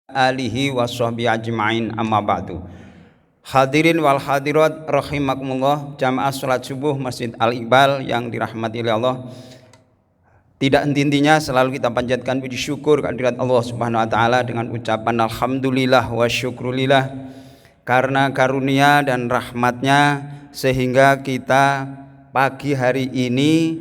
alihi washabbihi ajmain, amma ba'du. Hadirin wal hadirat rahimakumullah, jamaah salat subuh Masjid Al-Iqbal yang dirahmati oleh Allah. Tidak henti-hentinya selalu kita panjatkan puji syukur kehadirat Allah Subhanahu wa taala dengan ucapan alhamdulillah wa syukrulillah, karena karunia dan rahmatnya sehingga kita pagi hari ini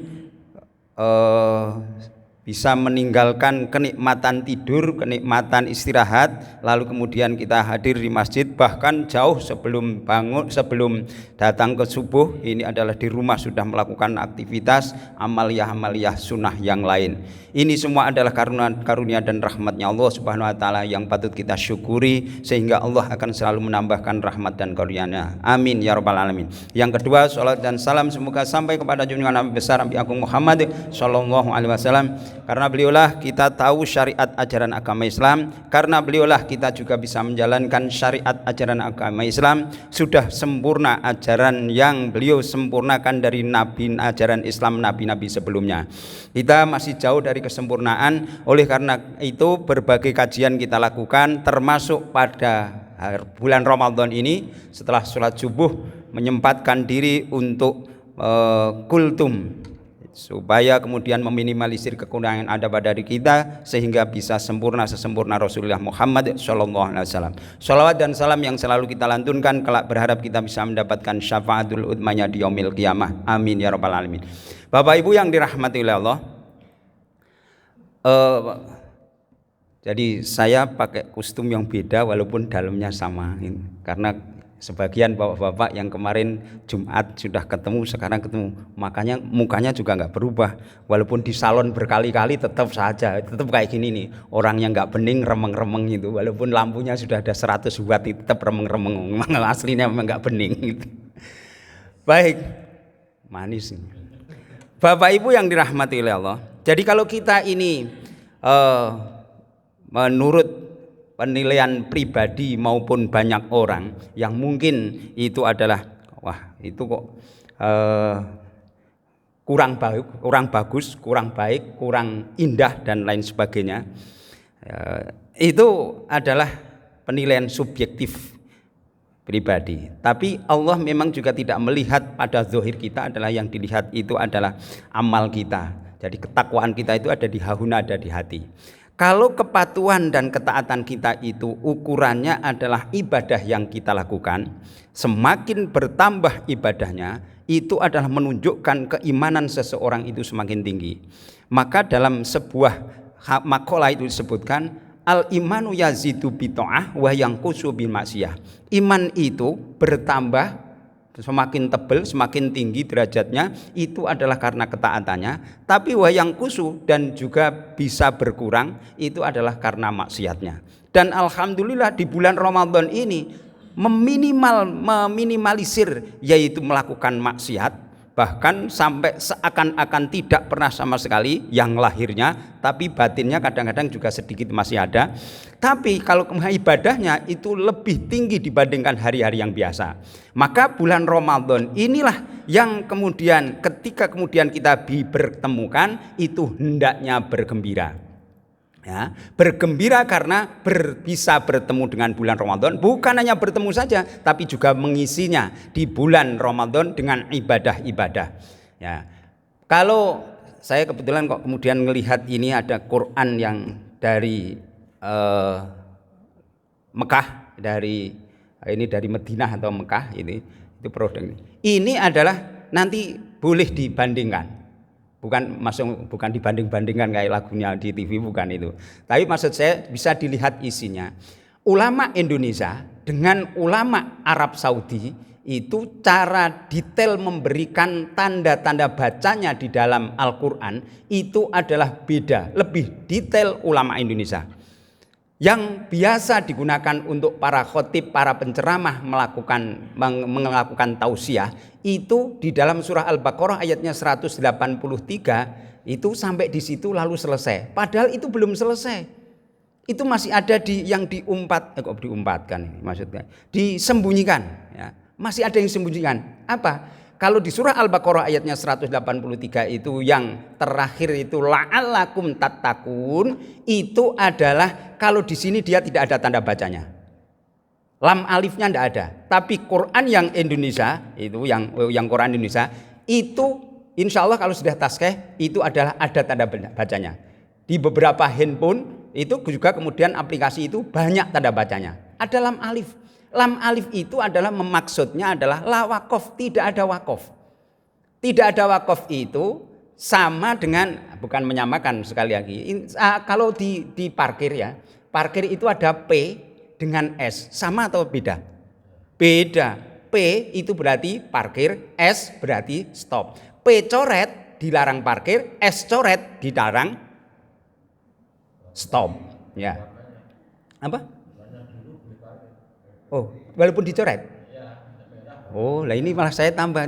bisa meninggalkan kenikmatan tidur, kenikmatan istirahat, lalu kemudian kita hadir di masjid, bahkan jauh sebelum bangun, sebelum datang ke subuh. Ini adalah di rumah sudah melakukan aktivitas amaliyah sunnah yang lain. Ini semua adalah karunia dan rahmatnya Allah Subhanahu wa taala yang patut kita syukuri, sehingga Allah akan selalu menambahkan rahmat dan karunia-Nya. Amin ya rabbal alamin. Yang kedua, salat dan salam semoga sampai kepada junjungan Nabi besar Nabi Agung Muhammad sallallahu alaihi wasallam. Karena beliaulah kita tahu syariat ajaran agama Islam, karena beliaulah kita juga bisa menjalankan syariat ajaran agama Islam. Sudah sempurna ajaran yang beliau sempurnakan dari nabi, ajaran Islam nabi-nabi sebelumnya. Kita masih jauh dari kesempurnaan. Oleh karena itu berbagai kajian kita lakukan, termasuk pada bulan Ramadan ini setelah sholat subuh menyempatkan diri untuk kultum, supaya kemudian meminimalisir kekurangan ada pada diri kita sehingga bisa sempurna sesempurna Rasulullah Muhammad sallallahu alaihi wasallam. Shalawat dan salam yang selalu kita lantunkan kelak berharap kita bisa mendapatkan syafaatul udzmanya di yaumil qiyamah. Amin ya rabbal alamin. Bapak Ibu yang dirahmati oleh Allah, jadi saya pakai kostum yang beda walaupun dalamnya sama, karena sebagian bapak-bapak yang kemarin Jumat sudah ketemu, sekarang ketemu, makanya mukanya juga nggak berubah, walaupun di salon berkali-kali tetap saja, tetap kayak gini nih, orangnya nggak bening, remeng-remeng gitu, walaupun lampunya sudah ada 100 watt tetap remeng-remeng, aslinya memang nggak bening gitu. Baik, manis nih. Bapak Ibu yang dirahmati oleh Allah, jadi kalau kita ini menurut penilaian pribadi maupun banyak orang yang mungkin itu adalah wah itu kok kurang bagus, kurang baik, kurang indah dan lain sebagainya, itu adalah penilaian subjektif pribadi. Tapi Allah memang juga tidak melihat pada zahir kita, adalah yang dilihat itu adalah amal kita. Jadi ketakwaan kita itu ada di hauna, ada di hati. Kalau kepatuhan dan ketaatan kita itu ukurannya adalah ibadah yang kita lakukan, semakin bertambah ibadahnya, itu adalah menunjukkan keimanan seseorang itu semakin tinggi. Maka dalam sebuah makalah itu disebutkan, al-imanu yazidu bita'ah wa yanqusu bil maksiyah. Iman itu bertambah, semakin tebal, semakin tinggi derajatnya, itu adalah karena ketaatannya. Tapi wa yanqusu, dan juga bisa berkurang, itu adalah karena maksiatnya. Dan alhamdulillah di bulan Ramadan ini meminimalisir, yaitu melakukan maksiat, bahkan sampai seakan-akan tidak pernah sama sekali yang lahirnya, tapi batinnya kadang-kadang juga sedikit masih ada. Tapi kalau ibadahnya itu lebih tinggi dibandingkan hari-hari yang biasa. Maka bulan Ramadan inilah yang kemudian ketika kemudian kita dipertemukan itu hendaknya bergembira. Ya, bergembira karena bisa bertemu dengan bulan Ramadan, bukan hanya bertemu saja tapi juga mengisinya di bulan Ramadan dengan ibadah-ibadah. Ya, kalau saya kebetulan kok kemudian melihat ini ada Quran yang dari Mekah, dari Madinah atau Mekah, itu produk ini adalah nanti boleh dibandingkan. Bukan dibanding-bandingkan kayak lagunya di TV, bukan itu. Tapi maksud saya bisa dilihat isinya. Ulama Indonesia dengan ulama Arab Saudi itu cara detail memberikan tanda-tanda bacanya di dalam Al-Quran itu adalah beda, lebih detail ulama Indonesia. Yang biasa digunakan untuk para khotib, para penceramah melakukan tausiah, itu di dalam surah Al-Baqarah ayatnya 183 itu sampai di situ lalu selesai. Padahal itu belum selesai. Itu masih ada yang disembunyikan, ya. Masih ada yang disembunyikan. Apa? Kalau di surah Al-Baqarah ayatnya 183 itu yang terakhir itu la'allakum tattaqun, itu adalah kalau di sini dia tidak ada tanda bacanya. Lam alifnya tidak ada. Tapi Quran yang Indonesia itu yang Quran Indonesia itu insya Allah kalau sudah taskeh itu adalah ada tanda bacanya. Di beberapa handphone itu juga kemudian aplikasi itu banyak tanda bacanya. Ada lam alif. Lam alif itu adalah maksudnya adalah la wakof, tidak ada wakof. Tidak ada wakof itu sama dengan, bukan menyamakan sekali lagi. Kalau di parkir ya, parkir itu ada P dengan S, sama atau beda? Beda. P itu berarti parkir, S berarti stop. P coret dilarang parkir, S coret dilarang stop. Ya. Apa? Oh, walaupun dicoret. Oh, lah ini malah saya tambah.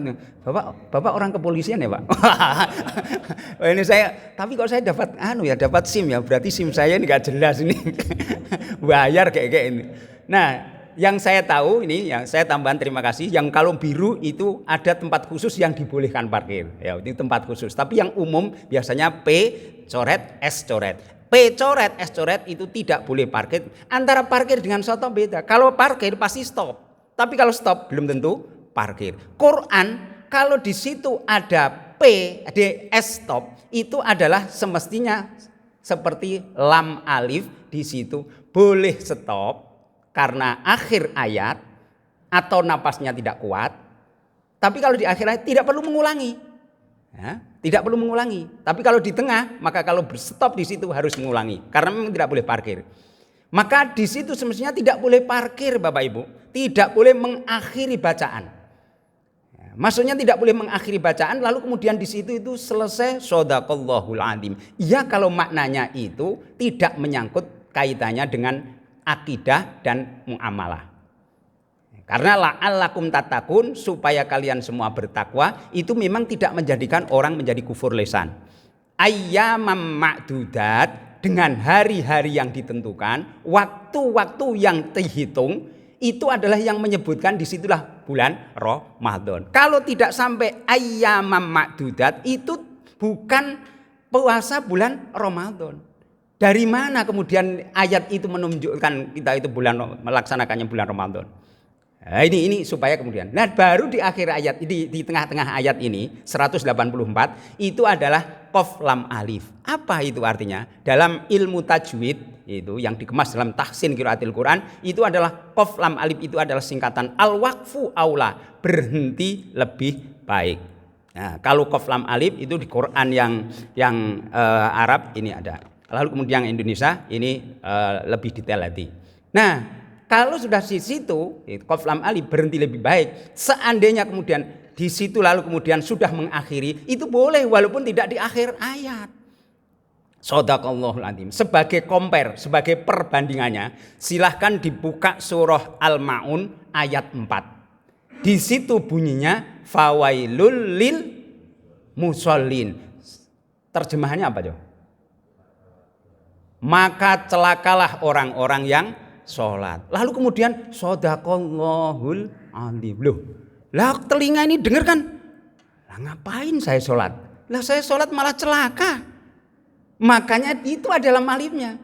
Bapak orang kepolisian ya, Pak? Ini saya, tapi kok saya dapat dapat SIM ya, berarti SIM saya ini enggak jelas ini. Bayar kayak ini. Nah, yang saya tahu ini, yang saya tambahan terima kasih, yang kalau biru itu ada tempat khusus yang dibolehkan parkir. Ya, itu tempat khusus. Tapi yang umum biasanya P coret, S coret. P coret, S coret itu tidak boleh parkir. Antara parkir dengan stop beda. Kalau parkir pasti stop. Tapi kalau stop belum tentu parkir. Quran kalau di situ ada P, D, S stop itu adalah semestinya seperti lam alif, di situ boleh stop karena akhir ayat atau napasnya tidak kuat. Tapi kalau di akhir ayat tidak perlu mengulangi. Ya, tidak perlu mengulangi. Tapi kalau di tengah, maka kalau berstop di situ harus mengulangi karena memang tidak boleh parkir. Maka di situ semestinya tidak boleh parkir, Bapak Ibu. Tidak boleh mengakhiri bacaan. Ya, maksudnya tidak boleh mengakhiri bacaan lalu kemudian di situ itu selesai shadaqallahul adzim. Ya, kalau maknanya itu tidak menyangkut kaitannya dengan akidah dan muamalah. Karena la'allakum tattaqun, supaya kalian semua bertakwa, itu memang tidak menjadikan orang menjadi kufur lisan. Ayyamam ma'dudat, dengan hari-hari yang ditentukan, waktu-waktu yang dihitung, itu adalah yang menyebutkan disitulah bulan Ramadan. Kalau tidak sampai ayyamam ma'dudat, itu bukan puasa bulan Ramadan. Dari mana kemudian ayat itu menunjukkan kita itu melaksanakannya bulan Ramadan? Nah, ini supaya kemudian. Nah, baru di akhir ayat di tengah-tengah ayat ini 184 itu adalah qaf lam alif. Apa itu artinya? Dalam ilmu tajwid itu yang dikemas dalam tahsin qiraatil Quran itu adalah qaf lam alif, itu adalah singkatan al waqfu aula, berhenti lebih baik. Nah, kalau qaf lam alif itu di Quran yang Arab ini ada. Lalu kemudian yang Indonesia ini lebih detail lagi. Nah, kalau sudah di situ, qaf lam alif berhenti lebih baik. Seandainya kemudian di situ lalu kemudian sudah mengakhiri, itu boleh walaupun tidak di akhir ayat. Shadaqallahul adzim. Sebagai compare, sebagai perbandingannya, silahkan dibuka surah Al-Maun ayat 4. Di situ bunyinya fawailul lil musallin. Terjemahannya apa, Jo? Maka celakalah orang-orang yang sholat. Lalu kemudian shadaqallahul adzim. Loh, lah telinga ini dengar kan? Lah ngapain saya sholat? Lah saya sholat malah celaka. Makanya itu adalah alifnya.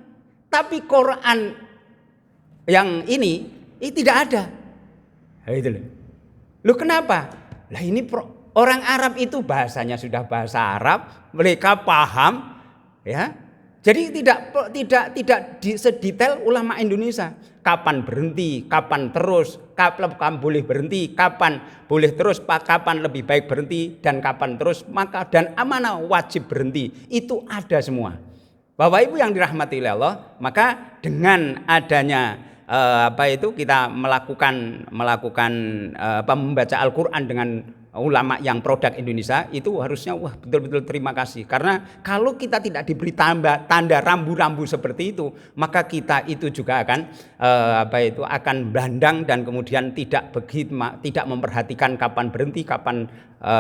Tapi Quran yang ini tidak ada. Nah, itu loh. Loh kenapa? Lah ini orang Arab itu bahasanya sudah bahasa Arab, mereka paham, ya. Jadi tidak sedetail ulama Indonesia. Kapan berhenti, kapan terus, kapan boleh berhenti, kapan boleh terus, kapan lebih baik berhenti, dan kapan terus, maka dan mana wajib berhenti. Itu ada semua. Bapak Ibu yang dirahmati oleh Allah, maka dengan adanya kita melakukan membaca Al-Quran dengan ulama yang produk Indonesia, itu harusnya betul-betul terima kasih. Karena kalau kita tidak diberi tanda rambu-rambu seperti itu, maka kita itu juga akan akan bandang dan kemudian tidak memperhatikan kapan berhenti, kapan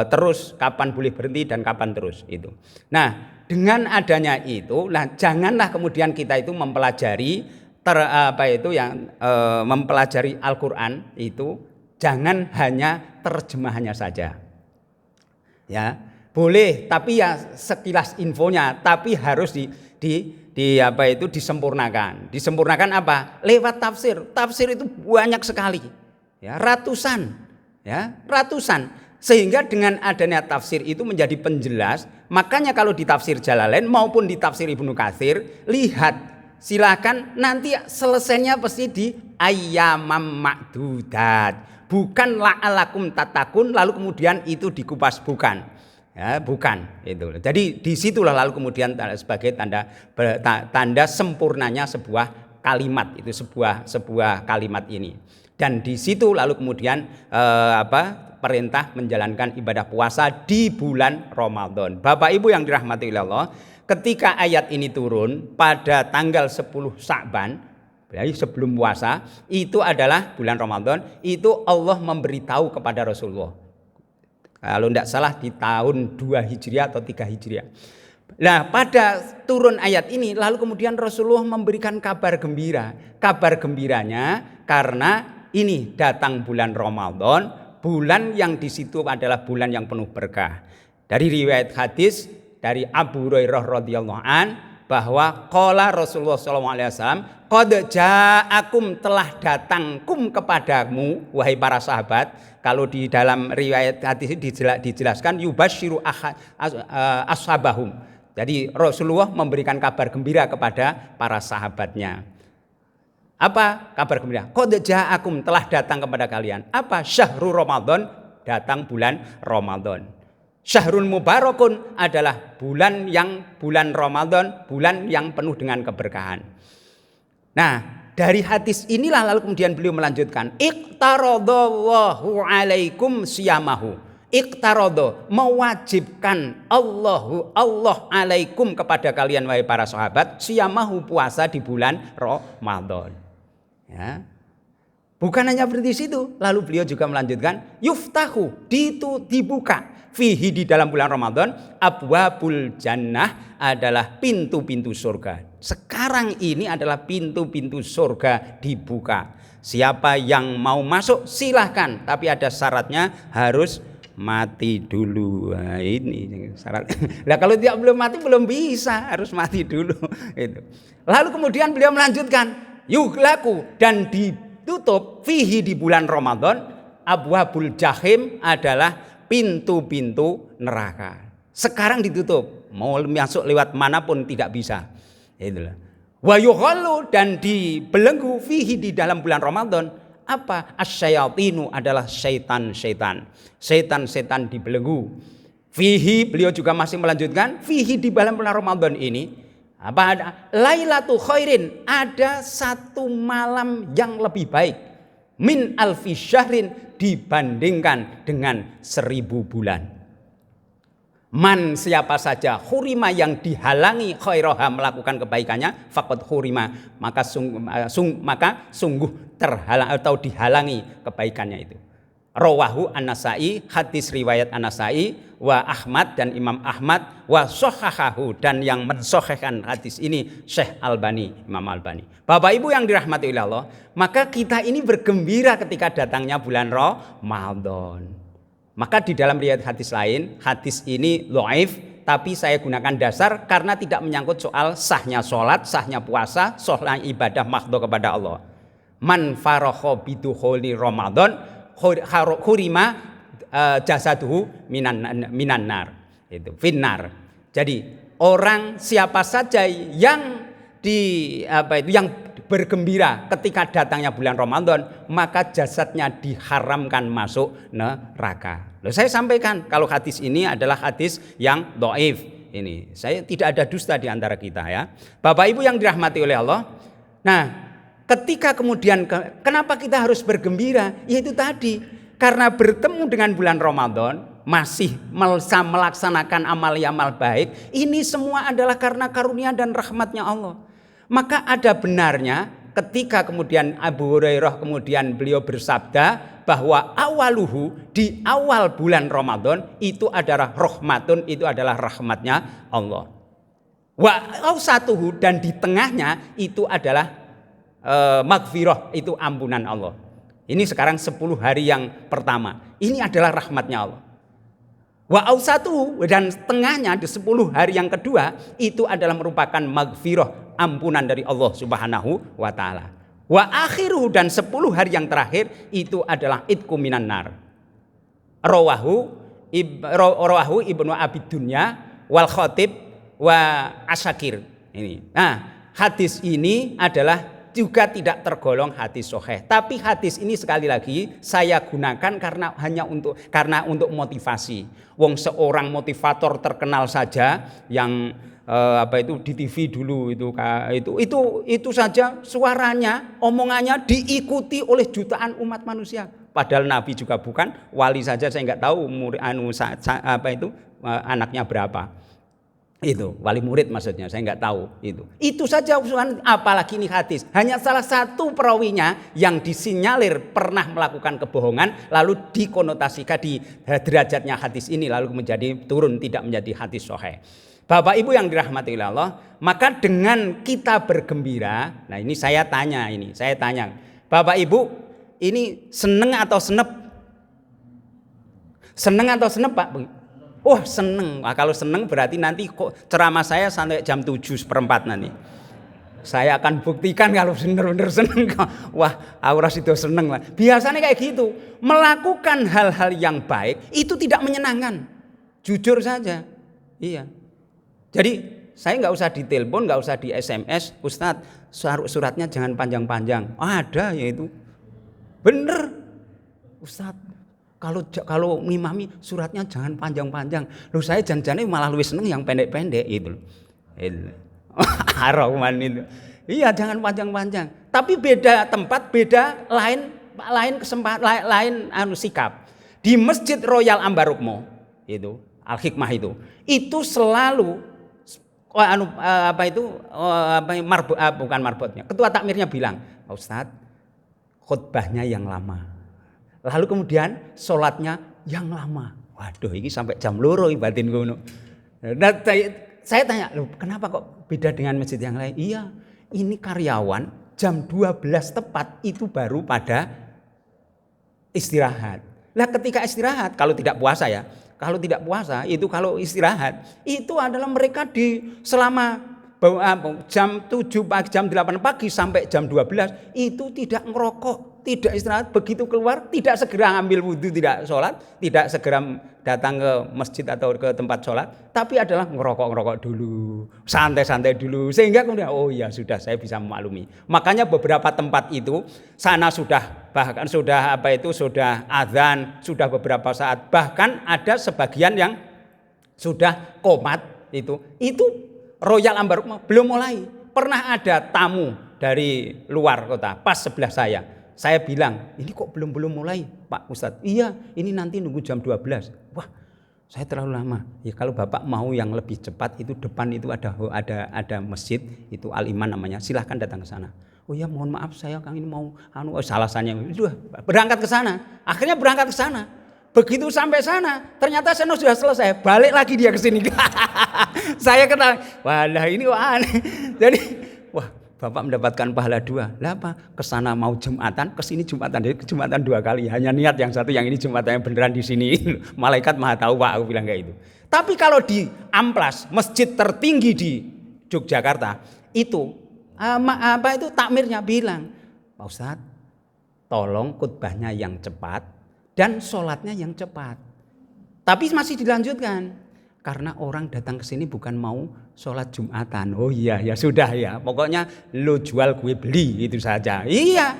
terus, kapan boleh berhenti dan kapan terus itu. Nah, dengan adanya itu, janganlah kemudian kita itu mempelajari mempelajari Al-Quran itu jangan hanya terjemahannya saja. Ya, boleh, tapi ya sekilas infonya, tapi harus disempurnakan. Disempurnakan apa? Lewat tafsir. Tafsir itu banyak sekali. Ya, ratusan. Sehingga dengan adanya tafsir itu menjadi penjelas. Makanya kalau di tafsir Jalalain maupun di tafsir Ibnu Katsir, lihat, silakan nanti selesainya pasti di ayyamam ma'dudat. Bukan la'alakum tatakun lalu kemudian itu dikupas, bukan. Ya, bukan itu. Jadi disitulah lalu kemudian sebagai tanda sempurnanya sebuah kalimat, itu sebuah kalimat ini. Dan di situ lalu kemudian perintah menjalankan ibadah puasa di bulan Ramadan. Bapak Ibu yang dirahmati Allah, ketika ayat ini turun pada tanggal 10 Sya'ban, jadi sebelum puasa, itu adalah bulan Ramadan, itu Allah memberitahu kepada Rasulullah. Kalau tidak salah di tahun 2 Hijriah atau 3 Hijriah. Nah, pada turun ayat ini lalu kemudian Rasulullah memberikan kabar gembira. Kabar gembiranya karena ini datang bulan Ramadan, bulan yang di situ adalah bulan yang penuh berkah. Dari riwayat hadis dari Abu Hurairah radhiyallahu an bahwa qala Rasulullah sallallahu alaihi wasallam, qad ja'akum, telah datangkum kepadamu wahai para sahabat. Kalau di dalam riwayat hadis ini dijelaskan yubasyiru ashabahum. Jadi Rasulullah memberikan kabar gembira kepada para sahabatnya. Apa kabar gembira? Qad ja'akum, telah datang kepada kalian. Apa? Syahrul Ramadan, datang bulan Ramadan. Syahrul Mubarakun adalah bulan Ramadan, bulan yang penuh dengan keberkahan. Nah, dari hadis inilah lalu kemudian beliau melanjutkan, iqtaradallahu alaikum siyamahu. Iqtarada, mewajibkan Allah alaikum kepada kalian wahai para sahabat, siyamahu, puasa di bulan Ramadan. Ya. Bukan hanya berhenti situ, lalu beliau juga melanjutkan, yuftahu, dibuka fihi, di dalam bulan Ramadan, abwabul jannah, adalah pintu-pintu surga. Sekarang ini adalah pintu-pintu surga dibuka. Siapa yang mau masuk silahkan, tapi ada syaratnya, harus mati dulu. Nah, ini syarat. Nah, kalau belum mati belum bisa, harus mati dulu. Itu. Lalu kemudian beliau melanjutkan, yughlaku, dan ditutup fihi, di bulan Ramadan, abwabul jahim, adalah pintu-pintu neraka. Sekarang ditutup, mau masuk lewat manapun tidak bisa. Itulah. Wa yughallu, dan dibelenggu fihi, di dalam bulan Ramadan, apa? Asyayatinu, adalah syaitan-syaitan. Syaitan-syaitan dibelenggu. Fihi, beliau juga masih melanjutkan, fihi, di dalam bulan Ramadan ini, apa ada? Lailatul khairin, ada satu malam yang lebih baik. Min alfi syahrin, dibandingkan dengan 1000 bulan. Man, siapa saja, hurima, yang dihalangi, khairaha, melakukan kebaikannya, faqad hurima, maka sungguh terhalang atau dihalangi kebaikannya itu. Rawahu An-Nasai, hadis riwayat An-Nasai, wa Ahmad, dan Imam Ahmad, wa sohahahu, dan yang mensahihkan hadis ini Syekh Albani, Imam Albani. Bapak Ibu yang dirahmati Allah, maka kita ini bergembira ketika datangnya bulan Ramadan. Maka di dalam riwayat hadis lain, hadis ini dhaif, tapi saya gunakan dasar karena tidak menyangkut soal sahnya sholat, sahnya puasa, sahnya ibadah mahdhu kepada Allah. Man faragha bidukhuli Ramadan hurima jasaduhu minan nar, itu finnar. Jadi orang siapa saja yang yang bergembira ketika datangnya bulan Ramadan, maka jasadnya diharamkan masuk neraka. Loh, saya sampaikan kalau hadis ini adalah hadis yang dhaif. Ini saya tidak ada dusta di antara kita, ya. Bapak Ibu yang dirahmati oleh Allah. Nah, ketika kemudian kenapa kita harus bergembira? Yaitu tadi, karena bertemu dengan bulan Ramadan, masih melaksanakan amal-amal baik, ini semua adalah karena karunia dan rahmatnya Allah. Maka ada benarnya ketika kemudian Abu Hurairah kemudian beliau bersabda bahwa awaluhu, di awal bulan Ramadan itu adalah rahmatun, itu adalah rahmatnya Allah. Wa ausatuhu, dan di tengahnya itu adalah maghfirah, itu ampunan Allah. Ini sekarang 10 hari yang pertama, ini adalah rahmatnya Allah. Wa ausatu, dan tengahnya di 10 hari yang kedua itu adalah merupakan maghfirah, ampunan dari Allah Subhanahu wa taala. Wa akhiruhu, dan 10 hari yang terakhir itu adalah idku minan nar. Rawahu Ibnu Abi Dunya wal Khatib wa Asyakir. Ini. Nah, hadis ini adalah juga tidak tergolong hadis sahih. Tapi hadis ini sekali lagi saya gunakan karena untuk motivasi. Wong seorang motivator terkenal saja yang di TV dulu itu saja suaranya, omongannya diikuti oleh jutaan umat manusia. Padahal Nabi juga bukan, wali saja saya nggak tahu anaknya berapa. Itu wali murid maksudnya, saya nggak tahu itu saja usulan, apalagi ini hadis. Hanya salah satu perawinya yang disinyalir pernah melakukan kebohongan lalu dikonotasikan di derajatnya hadis ini lalu menjadi turun tidak menjadi hadis sahih. Bapak Ibu yang dirahmati Allah, maka dengan kita bergembira, nah ini saya tanya Bapak Ibu ini seneng atau senep? Seneng atau senep Pak? Wah seneng. Nah, kalau seneng berarti nanti kok ceramah saya sampai jam 7:04 nanti. Saya akan buktikan kalau benar-benar seneng. Wah, auras itu seneng lah. Biasanya kayak gitu. Melakukan hal-hal yang baik itu tidak menyenangkan. Jujur saja. Iya. Jadi saya nggak usah ditelepon, nggak usah di SMS, Ustadz suratnya jangan panjang-panjang. Ada ya itu. Bener, Ustadz. Kalau ngimami suratnya jangan panjang-panjang. Loh saya jangan-jangan malah lebih seneng yang pendek-pendek itu. Haraman itu. Iya jangan panjang-panjang. Tapi beda tempat, beda lain kesempatan, lain sikap. Di Masjid Royal Ambarukmo itu Al-Hikmah itu selalu bukan marbotnya. Ketua takmirnya bilang, Pak Ustadz, khutbahnya yang lama. Lalu kemudian sholatnya yang lama. Waduh, ini sampai jam 2 batin ngono. Nah, saya tanya, loh, kenapa kok beda dengan masjid yang lain? Iya, ini karyawan jam 12 tepat itu baru pada istirahat. Nah, ketika istirahat, kalau tidak puasa ya, kalau kalau istirahat itu adalah mereka selama jam 7 pagi, jam 8 pagi sampai jam 12 itu tidak ngerokok. Tidak istirahat, begitu keluar tidak segera ambil wudhu, tidak sholat, tidak segera datang ke masjid atau ke tempat sholat, tapi adalah ngerokok dulu, santai-santai dulu, sehingga kemudian oh ya sudah saya bisa memaklumi. Makanya beberapa tempat itu sana sudah azan, sudah beberapa saat, bahkan ada sebagian yang sudah qomat itu Royal Ambarukmo belum mulai. Pernah ada tamu dari luar kota pas sebelah saya bilang, ini kok belum mulai Pak Ustadz? Iya, ini nanti nunggu jam 12. Wah, saya terlalu lama. Ya kalau Bapak mau yang lebih cepat, itu depan itu ada masjid, itu Al-Iman namanya. Silahkan datang ke sana. Oh ya, mohon maaf saya Kang ini mau alasannya. Berangkat ke sana. Akhirnya berangkat ke sana. Begitu sampai sana, ternyata saya sudah selesai. Balik lagi dia ke sini. Saya kenal. Walah, ini aneh. Jadi, Bapak mendapatkan pahala 2. Lah apa? Kesana mau Jumatan, kesini Jumatan. Jadi Jumatan 2 kali. Hanya niat yang satu, yang ini Jumatannya beneran di sini. Malaikat maha tahu Pak, aku bilang kayak itu. Tapi kalau di Amplas, masjid tertinggi di Yogyakarta, itu takmirnya bilang, Pak Ustadz, tolong khutbahnya yang cepat dan sholatnya yang cepat. Tapi masih dilanjutkan. Karena orang datang ke sini bukan mau sholat Jumatan. Oh iya ya sudah ya. Pokoknya lo jual gue beli itu saja. Iya.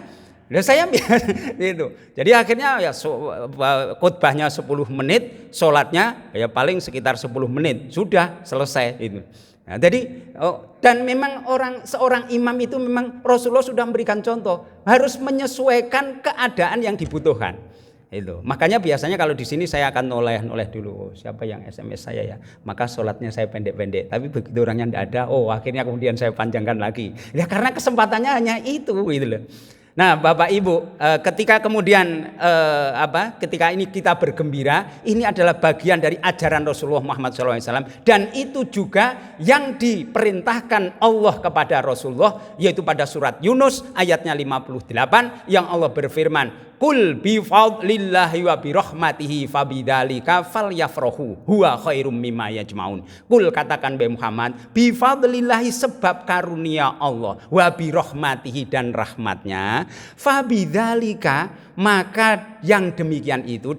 Nah, saya itu. Jadi akhirnya ya khutbahnya 10 menit, sholatnya ya paling sekitar 10 menit. Sudah selesai itu. Nah, jadi dan memang seorang imam itu memang Rasulullah sudah memberikan contoh harus menyesuaikan keadaan yang dibutuhkan. Itu. Makanya biasanya kalau di sini saya akan noleh dulu siapa yang SMS saya ya, maka sholatnya saya pendek-pendek. Tapi begitu orangnya tidak ada, akhirnya kemudian saya panjangkan lagi. Ya karena kesempatannya hanya itu gitu loh. Nah Bapak Ibu, ketika kemudian ketika ini kita bergembira, ini adalah bagian dari ajaran Rasulullah Muhammad SAW, dan itu juga yang diperintahkan Allah kepada Rasulullah, yaitu pada surat Yunus ayatnya 58 yang Allah berfirman, Qul bi fadlillahi wa bi rahmatihi fabidzalika falyafrahu huwa khairum mimma yajmaun. Qul katakan Mbak Muhammad, bi fadlillahi sebab karunia Allah, wa bi rahmatihi dan rahmatnya, fabidzalika maka yang demikian itu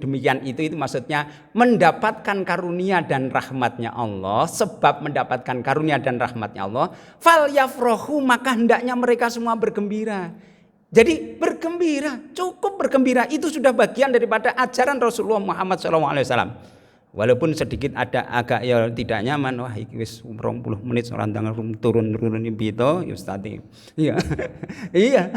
maksudnya mendapatkan karunia dan rahmatnya Allah, sebab mendapatkan karunia dan rahmatnya Allah, falyafrahu maka hendaknya mereka semua bergembira. Jadi bergembira, cukup bergembira, itu sudah bagian daripada ajaran Rasulullah Muhammad SAW. Walaupun sedikit ada agak ya tidak nyaman, wah iki wis 20 menit orang tangan turun pito ya Ustaz. Iya. Iya.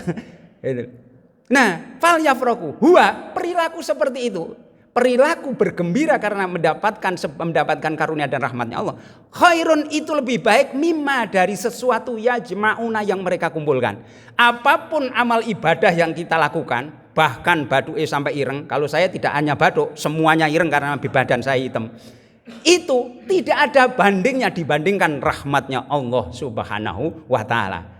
Nah, fal yafraku huwa perilaku seperti itu. Perilaku bergembira karena mendapatkan karunia dan rahmatnya Allah. Khairun itu lebih baik mimma dari sesuatu yajma'una yang mereka kumpulkan. Apapun amal ibadah yang kita lakukan, bahkan baduke sampai ireng. Kalau saya tidak hanya baduk, semuanya ireng karena badan saya hitam. Itu tidak ada bandingnya dibandingkan rahmatnya Allah Subhanahu wa ta'ala.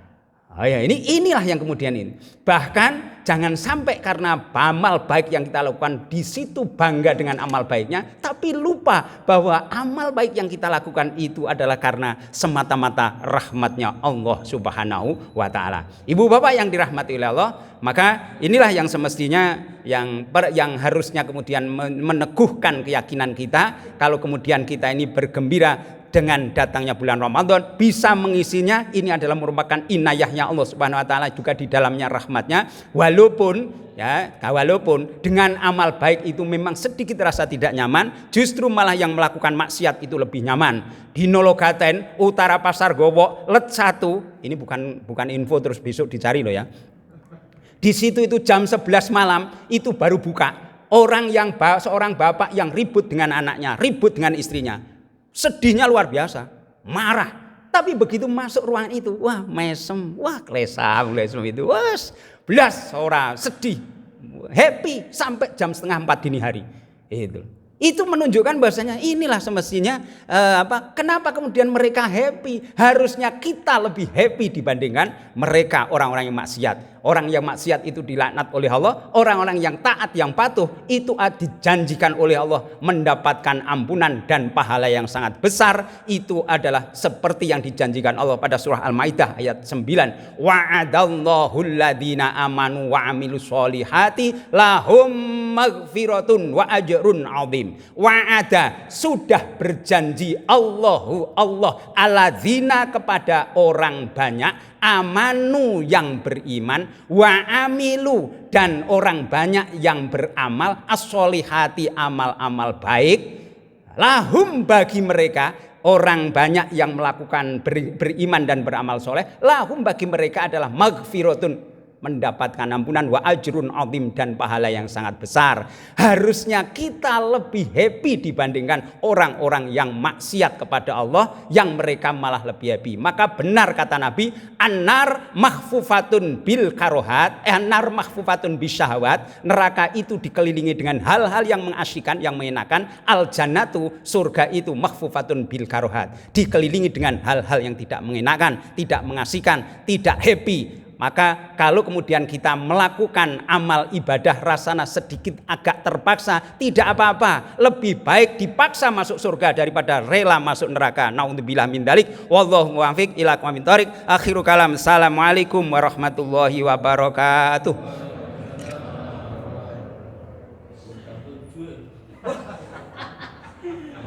Oh ya, inilah yang kemudian ini. Bahkan jangan sampai karena amal baik yang kita lakukan di situ bangga dengan amal baiknya, tapi lupa bahwa amal baik yang kita lakukan itu adalah karena semata-mata rahmatnya Allah Subhanahu wa ta'ala. Ibu bapak yang dirahmati oleh Allah, maka inilah yang semestinya yang harusnya kemudian meneguhkan keyakinan kita. Kalau kemudian kita ini bergembira dengan datangnya bulan Ramadan, bisa mengisinya, ini adalah merupakan inayahnya Allah Subhanahu wa ta'ala, juga di dalamnya rahmatnya. Walaupun dengan amal baik itu memang sedikit rasa tidak nyaman, justru malah yang melakukan maksiat itu lebih nyaman. Di Nologaten, Utara Pasar Gowo, Let 1, ini bukan info terus besok dicari loh ya. Di situ itu jam 11 malam itu baru buka. Seorang bapak yang ribut dengan anaknya, ribut dengan istrinya. Sedihnya luar biasa, marah. Tapi begitu masuk ruangan itu, wah mesem, wah klesam itu, belas orang sedih, happy sampai jam 3:30 dini hari. Itu menunjukkan bahwasanya inilah semestinya kenapa kemudian mereka happy. Harusnya kita lebih happy dibandingkan mereka orang-orang yang maksiat. Orang yang maksiat itu dilaknat oleh Allah. Orang-orang yang taat, yang patuh itu dijanjikan oleh Allah mendapatkan ampunan dan pahala yang sangat besar. Itu adalah seperti yang dijanjikan Allah pada surah Al-Maidah ayat 9. Wa'adallahu alladhina amanu wa amilus solihati lahum maghfiratun wa ajrun 'adzim. Wa'ada sudah berjanji Allah alladzina kepada orang banyak, amanu yang beriman, wa amilu dan orang banyak yang beramal, as-solihati amal-amal baik, lahum bagi mereka orang banyak yang melakukan beriman dan beramal soleh, lahum bagi mereka adalah maghfiratun mendapatkan ampunan, wa ajrun 'adzim dan pahala yang sangat besar. Harusnya kita lebih happy dibandingkan orang-orang yang maksiat kepada Allah, yang mereka malah lebih happy. Maka benar kata Nabi, an-nar mahfufatun bil karohat, an-nar mahfufatun bisyahwat. Neraka itu dikelilingi dengan hal-hal yang mengasyikkan, yang mengenakan. Al-jannatu, surga itu mahfufatun bil karohat, dikelilingi dengan hal-hal yang tidak mengenakan, tidak mengasihkan, tidak happy. Maka kalau kemudian kita melakukan amal ibadah rasana sedikit agak terpaksa, tidak apa-apa. Lebih baik dipaksa masuk surga daripada rela masuk neraka. Naudzubillah min dzalik. Wallahu muwaffiq ila aqwamit thoriq. Akhiru kalam. Assalamualaikum warahmatullahi wabarakatuh.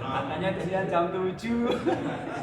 Makanya jam 7.